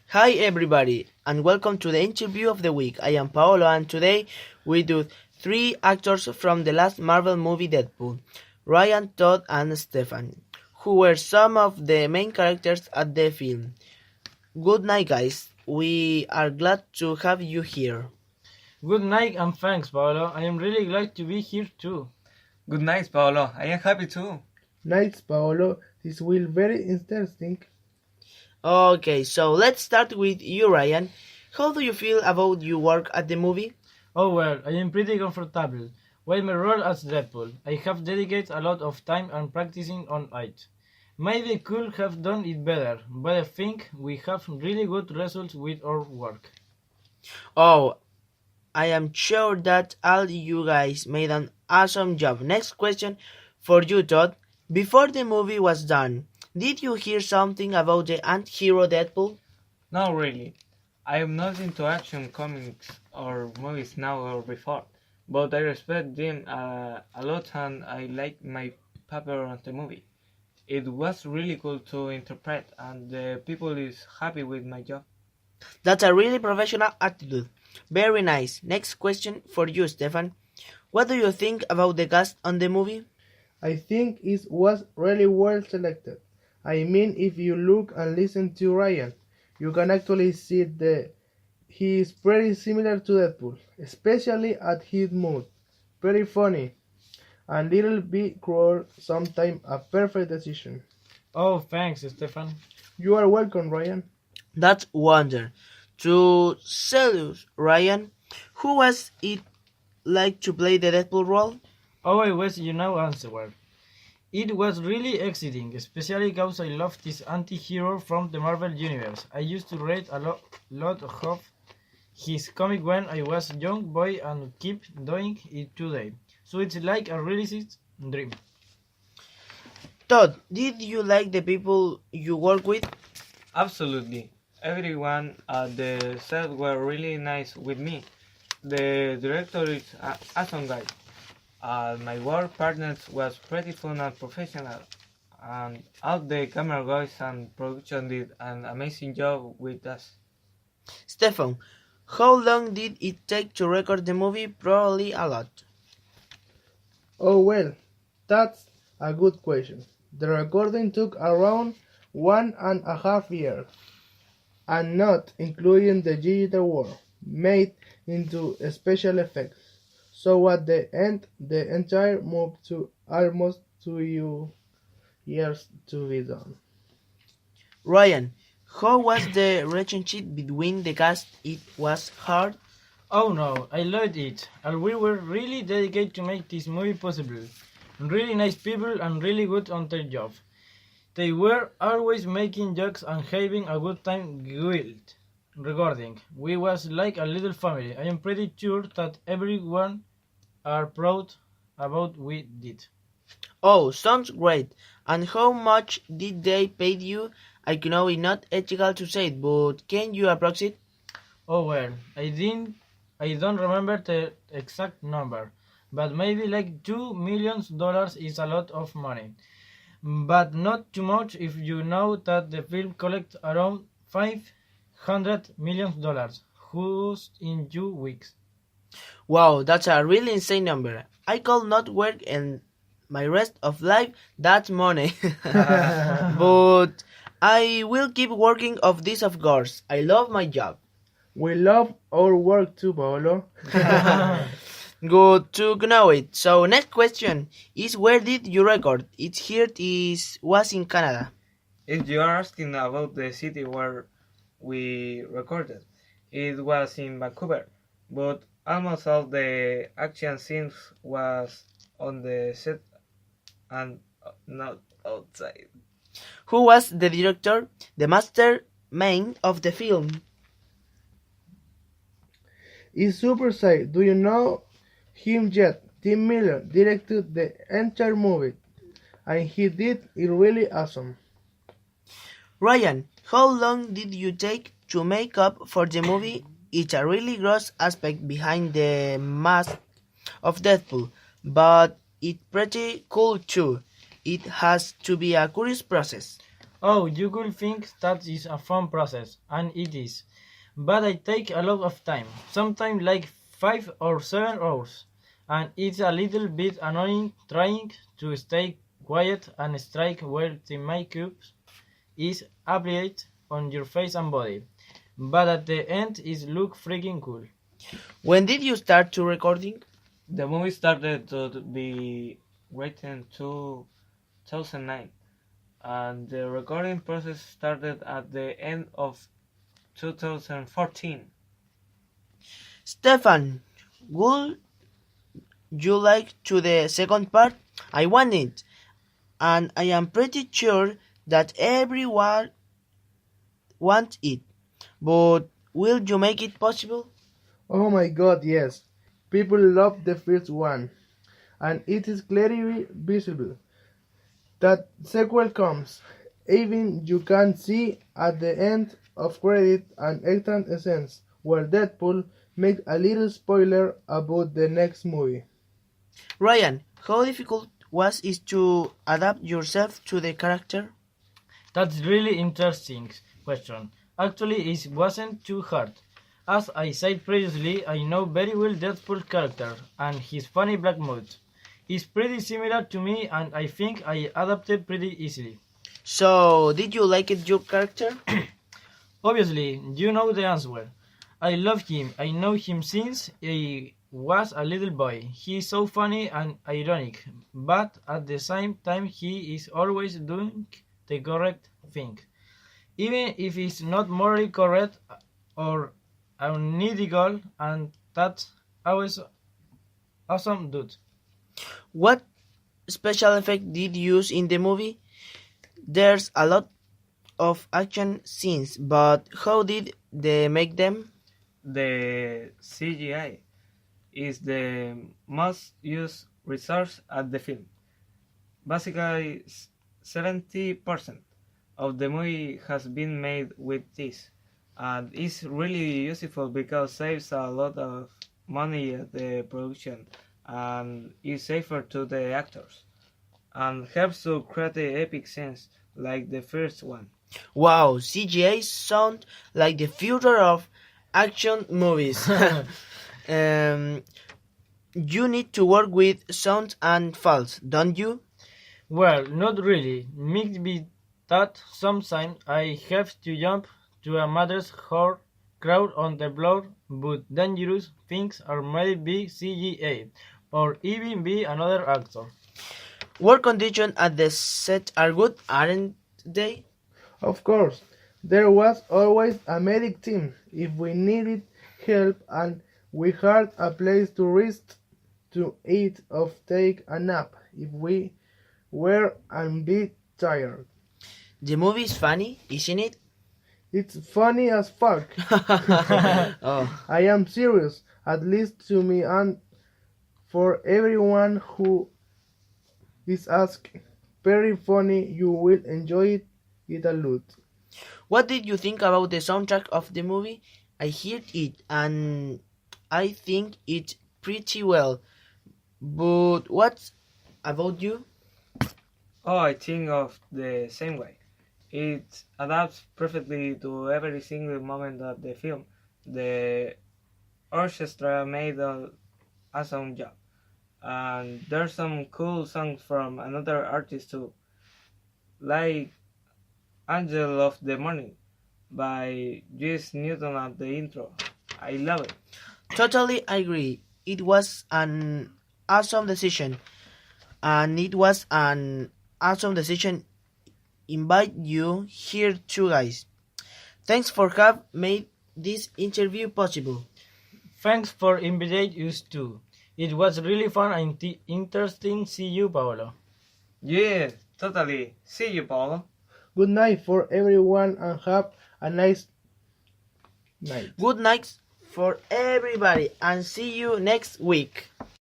Hi everybody, and welcome to the interview of the week. I am Paolo, and today we do three actors from the last Marvel movie Deadpool, Ryan, Todd, and Stefan, who were some of the main characters at the film. Good night, guys. We are glad to have you here. Good night and thanks, Paolo. I am really glad to be here too. Good night, Paolo. I am happy too. Nice, Paolo. This will very interesting. Okay, so let's start with you, Ryan. How do you feel about your work at the movie? Oh well, I am pretty comfortable. With my role as Deadpool, I have dedicated a lot of time and practicing on it. Maybe I could have done it better, but I think we have really good results with our work. Oh, I am sure that all you guys made an awesome job. Next question for you, Todd. Before the movie was done, did you hear something about the anti-hero Deadpool? No, really. I am not into action comics or movies now or before, but I respect them a lot and I like my paper on the movie. It was really cool to interpret and the people is happy with my job. That's a really professional attitude. Very nice. Next question for you, Stefan. What do you think about the cast on the movie? I think it was really well selected. I mean, if you look and listen to Ryan, you can actually see that he is pretty similar to Deadpool, especially at his mood. Very funny, and little bit cruel, sometimes a perfect decision. Oh, thanks, Stefan. You are welcome, Ryan. That's wonder. To Celius, Ryan, who was it like to play the Deadpool role? Oh, I was answer. It was really exciting, especially because I love this anti-hero from the Marvel Universe. I used to read a lot of his comic when I was a young boy and keep doing it today. So it's like a realistic dream. Todd, did you like the people you work with? Absolutely. Everyone at the set were really nice with me. The director is a awesome guy. My work partners was pretty fun and professional, and all the camera guys and production did an amazing job with us. Stefan, how long did it take to record the movie? Probably a lot. Oh well, that's a good question. The recording took around 1.5 years, and not including the digital work made into special effects. So at the end, the entire moved to almost 2 years to be done. Ryan, how was the relationship between the cast? It was hard. Oh no, I loved it, and we were really dedicated to make this movie possible. Really nice people and really good on their job. They were always making jokes and having a good time guild recording. We was like a little family. I am pretty sure that everyone are proud about we did. Oh, sounds great. And how much did they pay you? I know it's not ethical to say it, but can you approximate? Oh well, I don't remember the exact number, but maybe like $2 million is a lot of money. But not too much if you know that the film collects around $500 million just in 2 weeks. Wow, that's a really insane number. I could not work in my rest of life that money. But I will keep working of this of course. I love my job. We love our work too, Paolo. Good to know it. So next question is where did you record? It here was in Canada. If you are asking about the city where we recorded, it was in Vancouver, but almost all the action scenes was on the set and not outside. Who was the director, the mastermind of the film? It's super sick. Do you know him yet? Tim Miller directed the entire movie, and he did it really awesome. Ryan, how long did you take to make up for the movie? It's a really gross aspect behind the mask of Deadpool, but it's pretty cool too. It has to be a curious process. Oh, you could think that is a fun process, and it is. But I take a lot of time, sometimes like 5 or 7 hours, and it's a little bit annoying trying to stay quiet and strike where the makeup is applied on your face and body. But at the end, it look freaking cool. When did you start to recording? The movie started to be written in 2009, and the recording process started at the end of 2014. Stefan, would you like to the second part? I want it, and I am pretty sure that everyone wants it. But will you make it possible? Oh my god, yes. People love the first one, and it is clearly visible that sequel comes. Even you can see at the end of credit an extra scenes where Deadpool makes a little spoiler about the next movie. Ryan, how difficult was it to adapt yourself to the character? That's really interesting question. Actually, it wasn't too hard. As I said previously, I know very well Deadpool's character and his funny black mood. It's pretty similar to me and I think I adapted pretty easily. So, did you like it, your character? Obviously, you know the answer. I love him. I know him since he was a little boy. He is so funny and ironic, but at the same time he is always doing the correct thing. Even if it's not morally correct or unethical, and that's always awesome dude. What special effect did you use in the movie? There's a lot of action scenes, but how did they make them? The CGI is the most used resource at the film. Basically, 70% of the movie has been made with this, and it's really useful because saves a lot of money at the production and is safer to the actors and helps to create the epic scenes like the first one. Wow, CGI sound like the future of action movies. um, you need to work with sound and falls, don't you? Well, not really. Maybe that sometimes I have to jump to a mother's whore crowd on the floor, but dangerous things are maybe CGA or even be another actor. Work conditions at the set are good, aren't they? Of course, there was always a medic team if we needed help and we had a place to rest, to eat or take a nap if we were a bit tired. The movie is funny, isn't it? It's funny as fuck. Oh. I am serious, at least to me and for everyone who is asked. Very funny, you will enjoy it a lot. What did you think about the soundtrack of the movie? I heard it and I think it's pretty well. But what about you? Oh, I think of the same way. It adapts perfectly to every single moment of the film. The orchestra made an awesome job. And there's some cool songs from another artist too, like Angel of the Morning by Jess Newton at the intro. I love it. Totally agree. It was an awesome decision. And it was an awesome decision invite you here too, guys. Thanks for have made this interview possible. Thanks for inviting us too. It was really fun and interesting. See you, Paolo. Yeah, totally. See you, Paolo. Good night for everyone and have a nice night. Good night for everybody and see you next week.